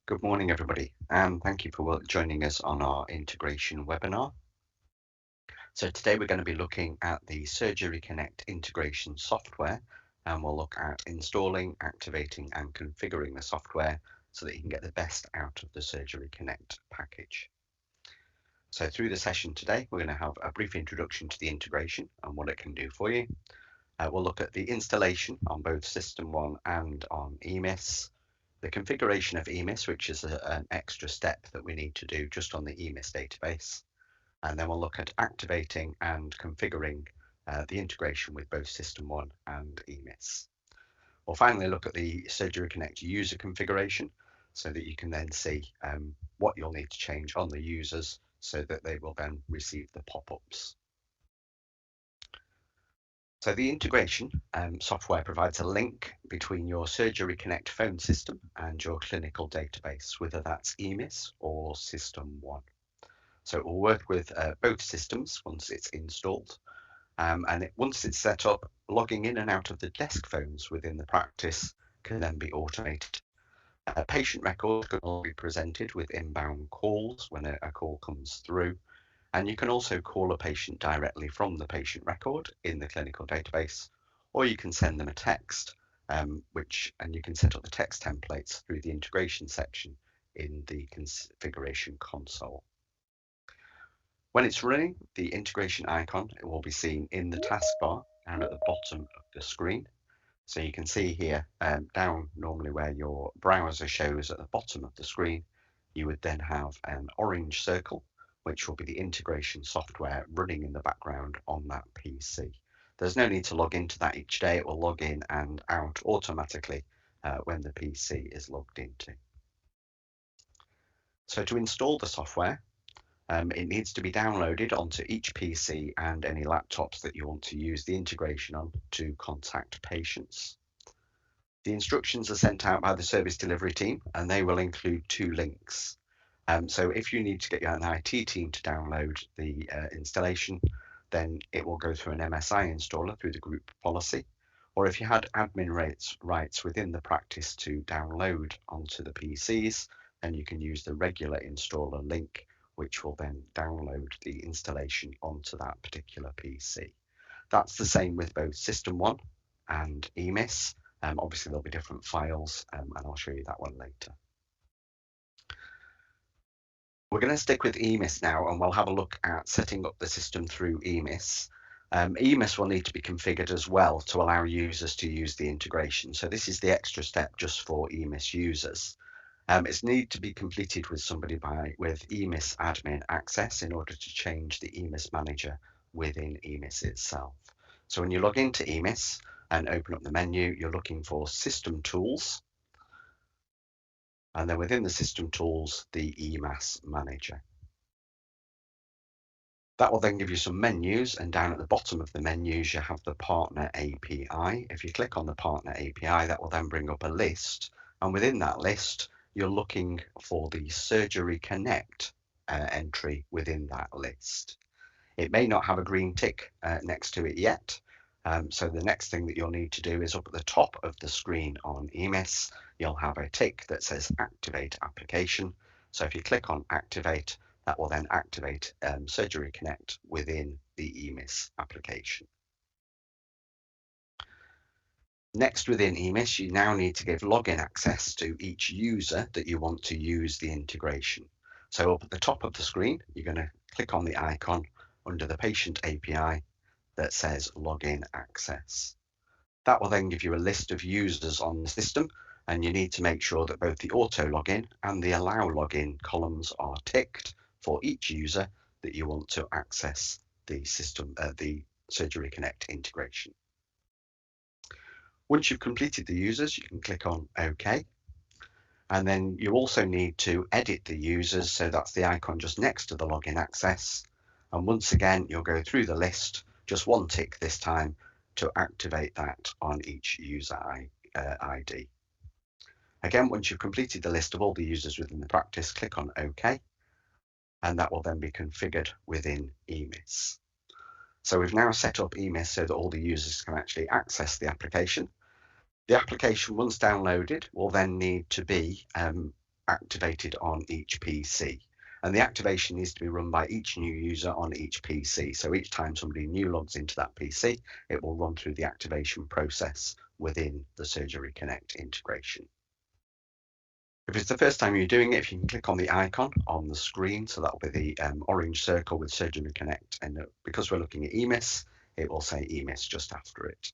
Good morning, everybody, and thank you for joining us on our integration webinar. So today we're going to be looking at the Surgery Connect integration software, and we'll look at installing, activating, and configuring the software so that you can get the best out of the Surgery Connect package. So through the session today, we're going to have a brief introduction to the integration and what it can do for you. We'll look at the installation on both System 1 and on EMIS, the configuration of EMIS, which is an extra step that we need to do just on the EMIS database. And then we'll look at activating and configuring the integration with both System 1 and EMIS. We'll finally look at the Surgery Connect user configuration so that you can then see what you'll need to change on the users so that they will then receive the pop-ups. So the integration software provides a link between your Surgery Connect phone system and your clinical database, whether that's EMIS or System 1. So it will work with both systems once it's installed. Once it's set up, logging in and out of the desk phones within the practice can then be automated. Patient records can all be presented with inbound calls when a call comes through. And you can also call a patient directly from the patient record in the clinical database, or you can send them a text, and you can set up the text templates through the integration section in the configuration console. When it's running, the integration icon will be seen in the taskbar down at the bottom of the screen. So you can see here down normally where your browser shows at the bottom of the screen, you would then have an orange circle, which will be the integration software running in the background on that PC. There's no need to log into that each day. It will log in and out automatically when the PC is logged into. So to install the software, it needs to be downloaded onto each PC and any laptops that you want to use the integration on to contact patients. The instructions are sent out by the service delivery team, and they will include 2 links. So if you need to get an IT team to download the installation, then it will go through an MSI installer through the group policy. Or if you had admin rights within the practice to download onto the PCs, then you can use the regular installer link, which will then download the installation onto that particular PC. That's the same with both System 1 and EMIS. Obviously, there'll be different files, and I'll show you that one later. We're going to stick with EMIS now, and we'll have a look at setting up the system through EMIS. EMIS will need to be configured as well to allow users to use the integration. So this is the extra step just for EMIS users. It's need to be completed with somebody with EMIS admin access in order to change the EMIS manager within EMIS itself. So when you log into EMIS and open up the menu, you're looking for System Tools. And then within the System Tools, the EMAS Manager. That will then give you some menus, and down at the bottom of the menus, you have the Partner API. If you click on the Partner API, that will then bring up a list. And within that list, you're looking for the Surgery Connect entry within that list. It may not have a green tick next to it yet. So the next thing that you'll need to do is up at the top of the screen on EMIS, you'll have a tick that says Activate Application. So if you click on Activate, that will then activate Surgery Connect within the EMIS application. Next, within EMIS, you now need to give login access to each user that you want to use the integration. So up at the top of the screen, you're going to click on the icon under the Patient API that says Login Access. That will then give you a list of users on the system, and you need to make sure that both the auto login and the allow login columns are ticked for each user that you want to access the system, the Surgery Connect integration. Once you've completed the users, you can click on OK. And then you also need to edit the users. So that's the icon just next to the login access. And once again, you'll go through the list, just one tick this time to activate that on each user ID. Again, once you've completed the list of all the users within the practice, click on OK. And that will then be configured within EMIS. So we've now set up EMIS so that all the users can actually access the application. The application, once downloaded, will then need to be activated on each PC. And the activation needs to be run by each new user on each PC. So each time somebody new logs into that PC, it will run through the activation process within the Surgery Connect integration. If it's the first time you're doing it, if you can click on the icon on the screen, so that will be the orange circle with Surgery Connect, and because we're looking at EMIS, it will say EMIS just after it.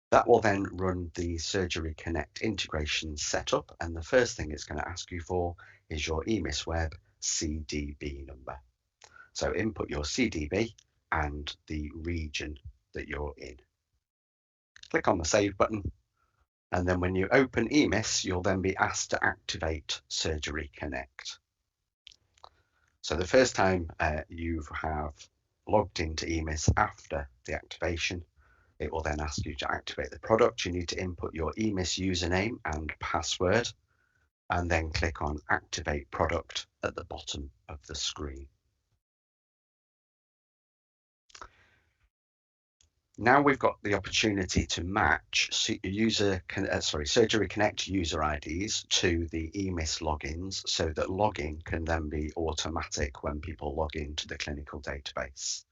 That will then run the Surgery Connect integration setup, and the first thing it's going to ask you for is your EMIS Web CDB number. So input your CDB and the region that you're in. Click on the Save button, and then when you open EMIS, you'll then be asked to activate Surgery Connect. So the first time you have logged into EMIS after the activation, it will then ask you to activate the product. You need to input your EMIS username and password, and then click on Activate Product at the bottom of the screen. Now we've got the opportunity to match Surgery Connect user IDs to the EMIS logins, so that login can then be automatic when people log into the clinical database.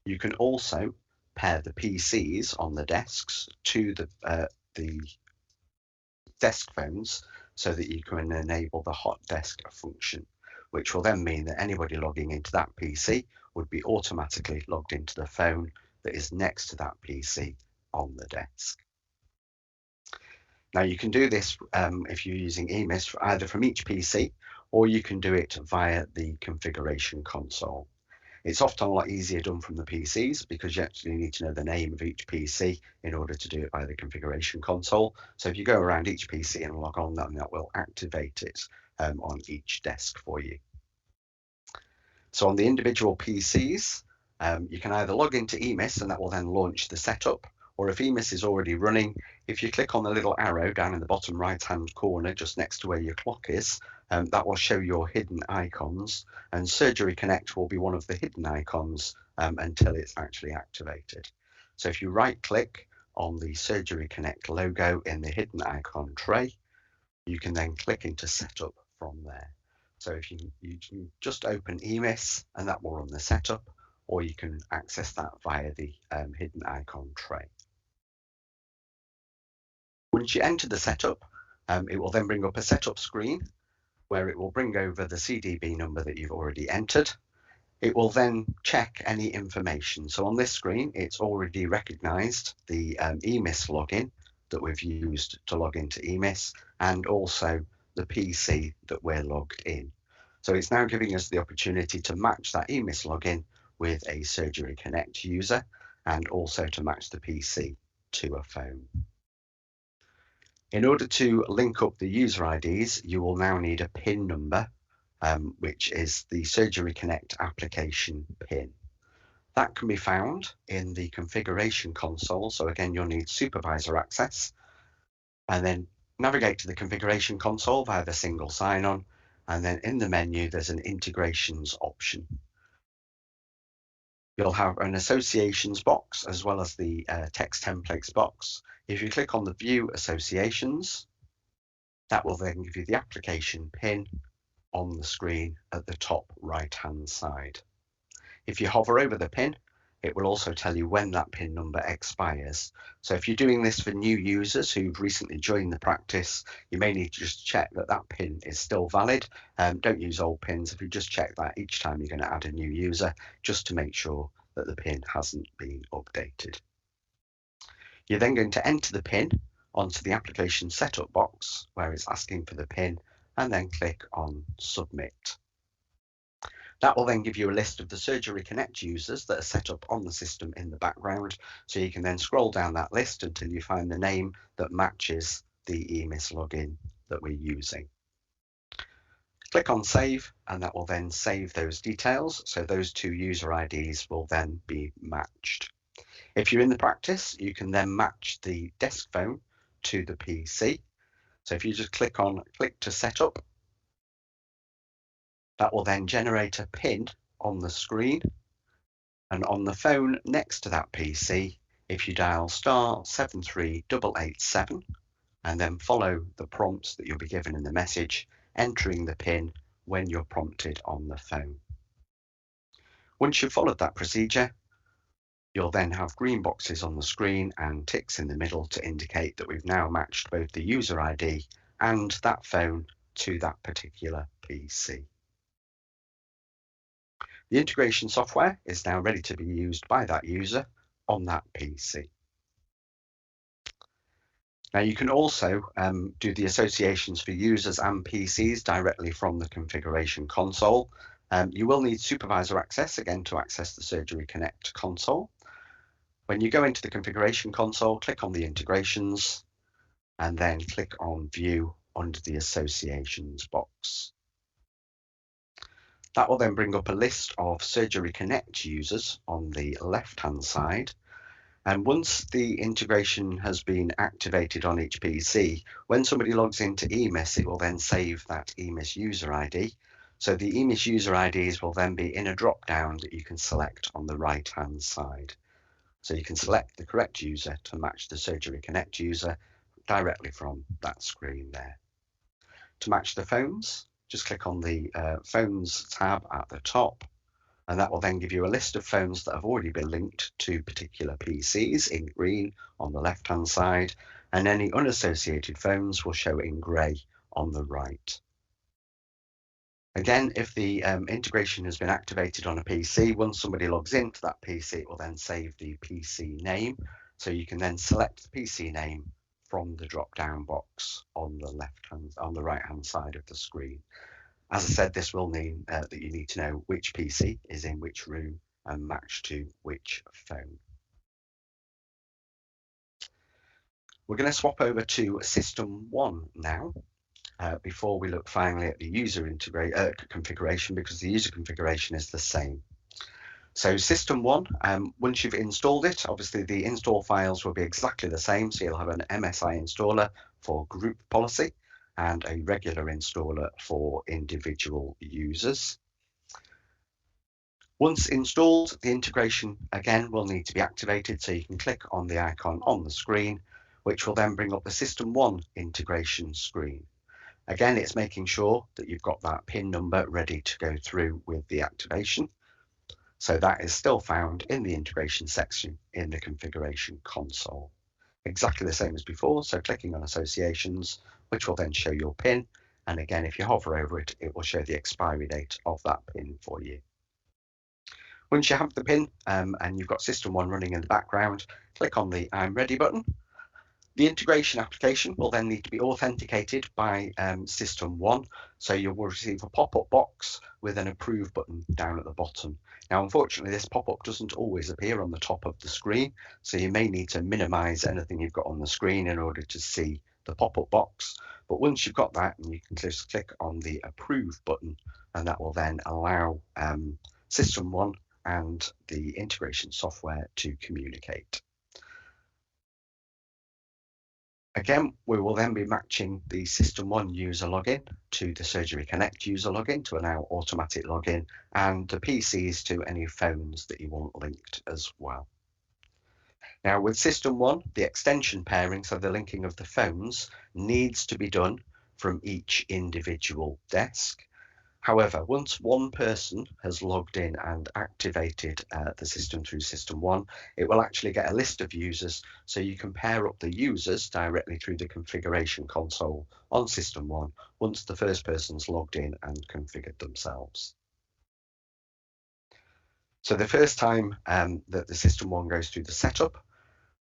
You can also pair the PCs on the desks to the desk phones, so that you can enable the hot desk function, which will then mean that anybody logging into that PC would be automatically logged into the phone that is next to that PC on the desk. Now you can do this if you're using EMIS either from each PC, or you can do it via the configuration console. It's often a lot easier done from the PCs because you actually need to know the name of each PC in order to do it by the configuration console. So if you go around each PC and log on, then that will activate it on each desk for you. So on the individual PCs, you can either log into EMIS and that will then launch the setup, or if EMIS is already running, if you click on the little arrow down in the bottom right hand corner just next to where your clock is, that will show your hidden icons, and Surgery Connect will be one of the hidden icons until it's actually activated. So if you right click on the Surgery Connect logo in the hidden icon tray, you can then click into setup from there. So if you can just open EMIS and that will run the setup, or you can access that via the hidden icon tray. Once you enter the setup, it will then bring up a setup screen where it will bring over the CDB number that you've already entered. It will then check any information. So on this screen, it's already recognized the EMIS login that we've used to log into EMIS, and also the PC that we're logged in. So it's now giving us the opportunity to match that EMIS login with a Surgery Connect user, and also to match the PC to a phone. In order to link up the user IDs, you will now need a PIN number, which is the Surgery Connect application PIN. That can be found in the configuration console. So again, you'll need supervisor access, and then navigate to the configuration console via the single sign-on, and then in the menu, there's an integrations option. You'll have an associations box as well as the text templates box. If you click on the view associations, that will then give you the application PIN on the screen at the top right hand side. If you hover over the PIN, it will also tell you when that PIN number expires. So if you're doing this for new users who've recently joined the practice, you may need to just check that that PIN is still valid. Don't use old PINs. If you just check that each time you're going to add a new user, just to make sure that the PIN hasn't been updated. You're then going to enter the PIN onto the application setup box where it's asking for the PIN, and then click on Submit. That will then give you a list of the Surgery Connect users that are set up on the system in the background. So you can then scroll down that list until you find the name that matches the EMIS login that we're using. Click on Save, and that will then save those details. So those two user IDs will then be matched. If you're in the practice, you can then match the desk phone to the PC. So if you just click to set up, that will then generate a PIN on the screen, and on the phone next to that PC, if you dial *73887 and then follow the prompts that you'll be given in the message, entering the PIN when you're prompted on the phone. Once you've followed that procedure, you'll then have green boxes on the screen and ticks in the middle to indicate that we've now matched both the user ID and that phone to that particular PC. The integration software is now ready to be used by that user on that PC. Now you can also do the associations for users and PCs directly from the configuration console. You will need supervisor access again to access the Surgery Connect console. When you go into the configuration console, click on the integrations and then click on view under the associations box. That will then bring up a list of Surgery Connect users on the left-hand side. And once the integration has been activated on each PC, when somebody logs into EMIS, it will then save that EMIS user ID. So the EMIS user IDs will then be in a drop-down that you can select on the right-hand side. So you can select the correct user to match the Surgery Connect user directly from that screen there. To match the phones, just click on the Phones tab at the top, and that will then give you a list of phones that have already been linked to particular PCs in green on the left-hand side, and any unassociated phones will show in grey on the right. Again, if the integration has been activated on a PC, once somebody logs into that PC, it will then save the PC name. So you can then select the PC name from the drop-down box on the right-hand side of the screen. As I said, this will mean that you need to know which PC is in which room and matched to which phone. We're going to swap over to System 1 now. Before we look finally at the user configuration, because the user configuration is the same. So System 1, once you've installed it, obviously the install files will be exactly the same. So you'll have an MSI installer for group policy and a regular installer for individual users. Once installed, the integration again will need to be activated. So you can click on the icon on the screen, which will then bring up the System 1 integration screen. Again, it's making sure that you've got that PIN number ready to go through with the activation. So that is still found in the integration section in the configuration console. Exactly the same as before, so clicking on associations, which will then show your PIN. And again, if you hover over it, it will show the expiry date of that PIN for you. Once you have the PIN and you've got System 1 running in the background, click on the I'm ready button. The integration application will then need to be authenticated by System 1, so you will receive a pop-up box with an approve button down at the bottom. Now, unfortunately, this pop-up doesn't always appear on the top of the screen, so you may need to minimize anything you've got on the screen in order to see the pop-up box. But once you've got that, you can just click on the approve button, and that will then allow System 1 and the integration software to communicate. Again, we will then be matching the System 1 user login to the Surgery Connect user login to allow automatic login, and the PCs to any phones that you want linked as well. Now with System 1, the extension pairing, so the linking of the phones, needs to be done from each individual desk. However, once one person has logged in and activated the system through System 1, it will actually get a list of users, so you can pair up the users directly through the configuration console on System 1 once the first person's logged in and configured themselves. So the first time that the System 1 goes through the setup,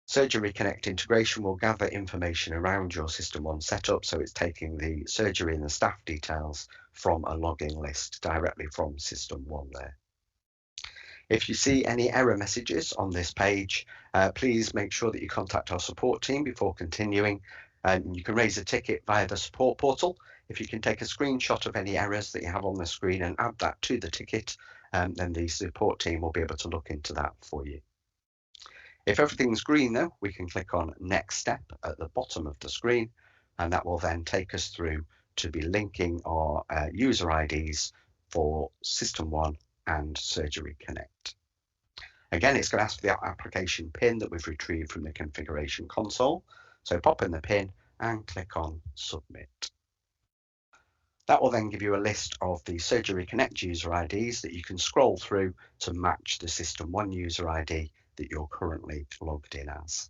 Surgery Connect integration will gather information around your System 1 setup, so it's taking the surgery and the staff details from a login list directly from System 1 there. If you see any error messages on this page, please make sure that you contact our support team before continuing. You can raise a ticket via the support portal. If you can take a screenshot of any errors that you have on the screen and add that to the ticket, then the support team will be able to look into that for you. If everything's green though, we can click on Next Step at the bottom of the screen, and that will then take us through to be linking our user IDs for System 1 and Surgery Connect. Again, it's going to ask for the application PIN that we've retrieved from the configuration console. So pop in the PIN and click on Submit. That will then give you a list of the Surgery Connect user IDs that you can scroll through to match the System 1 user ID that you're currently logged in as.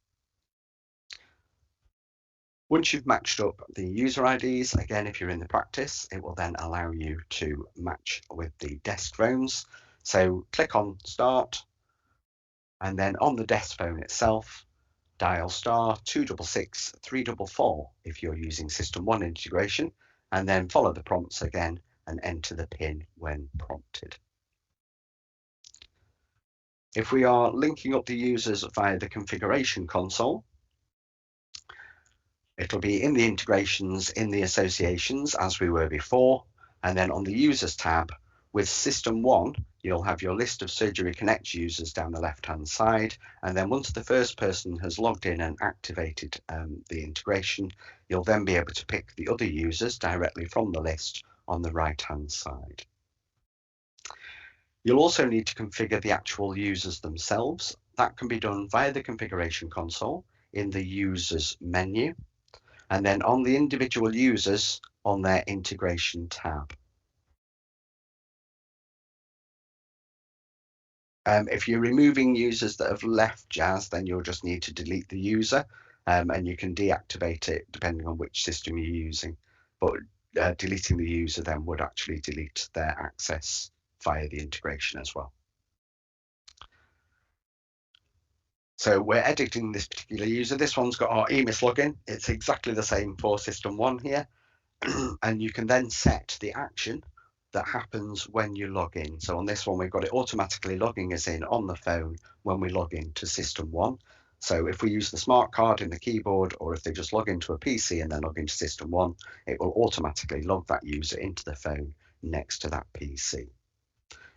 Once you've matched up the user IDs, again, if you're in the practice, it will then allow you to match with the desk phones. So click on Start, and then on the desk phone itself, dial *266 344 if you're using System 1 integration, and then follow the prompts again and enter the PIN when prompted. If we are linking up the users via the configuration console, it'll be in the integrations, in the associations as we were before, and then on the users tab with System 1, you'll have your list of Surgery Connect users down the left-hand side, and then once the first person has logged in and activated the integration, you'll then be able to pick the other users directly from the list on the right-hand side. You'll also need to configure the actual users themselves. That can be done via the configuration console in the users menu, and then on the individual users on their integration tab. If you're removing users that have left Jazz, then you'll just need to delete the user, and you can deactivate it depending on which system you're using. But deleting the user then would actually delete their access via the integration as well. So we're editing this particular user. This one's got our EMIS login. It's exactly the same for System 1 here. And you can then set the action that happens when you log in. So on this one, we've got it automatically logging us in on the phone when we log in to System 1. So if we use the smart card in the keyboard, or if they just log into a PC and then log into System 1, it will automatically log that user into the phone next to that PC.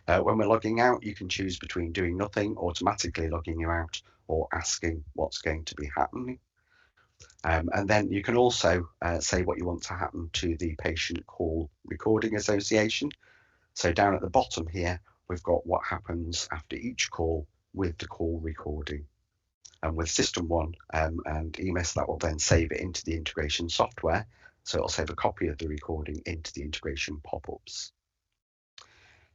When we're logging out, you can choose between doing nothing, automatically logging you out, or asking what's going to be happening. And then you can also say what you want to happen to the patient call recording association. So down at the bottom here, we've got what happens after each call with the call recording. And with System 1 and EMIS, that will then save it into the integration software. So it'll save a copy of the recording into the integration pop-ups.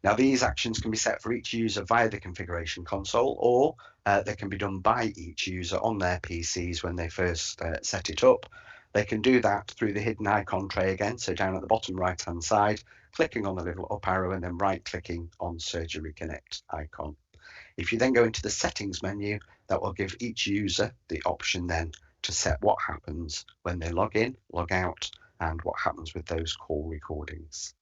Now, these actions can be set for each user via the configuration console, or they can be done by each user on their PCs when they first set it up. They can do that through the hidden icon tray again, so down at the bottom right-hand side, clicking on the little up arrow and then right-clicking on Surgery Connect icon. If you then go into the settings menu, that will give each user the option then to set what happens when they log in, log out, and what happens with those call recordings.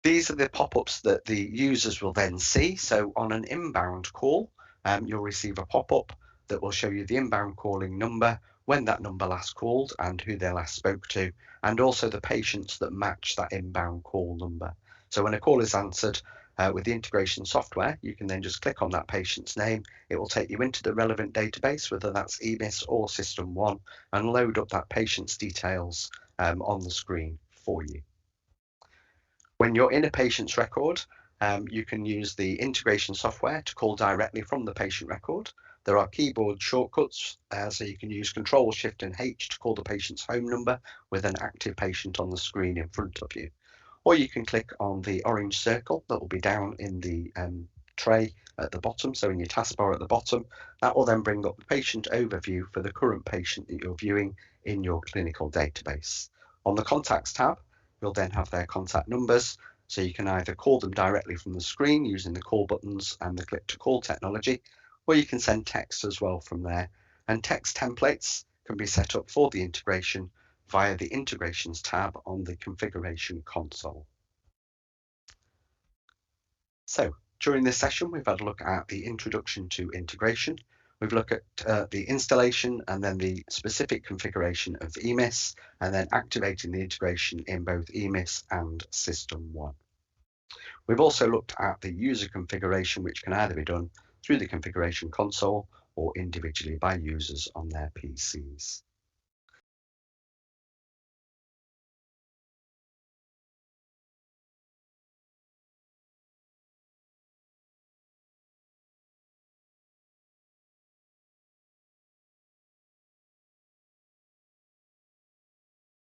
These are the pop-ups that the users will then see. So on an inbound call, you'll receive a pop-up that will show you the inbound calling number, when that number last called and who they last spoke to, and also the patients that match that inbound call number. So when a call is answered with the integration software, you can then just click on that patient's name. It will take you into the relevant database, whether that's EMIS or System 1, and load up that patient's details on the screen for you. When you're in a patient's record, you can use the integration software to call directly from the patient record. There are keyboard shortcuts, so you can use Control, Shift and H to call the patient's home number with an active patient on the screen in front of you. Or you can click on the orange circle that will be down in the tray at the bottom, so in your taskbar at the bottom. That will then bring up the patient overview for the current patient that you're viewing in your clinical database. On the Contacts tab, you'll then have their contact numbers, so you can either call them directly from the screen using the call buttons and the click to call technology, or you can send text as well from there. And text templates can be set up for the integration via the Integrations tab on the Configuration console. So during this session, we've had a look at the introduction to integration. We've looked at the installation and then the specific configuration of EMIS, and then activating the integration in both EMIS and System 1. We've also looked at the user configuration, which can either be done through the configuration console or individually by users on their PCs.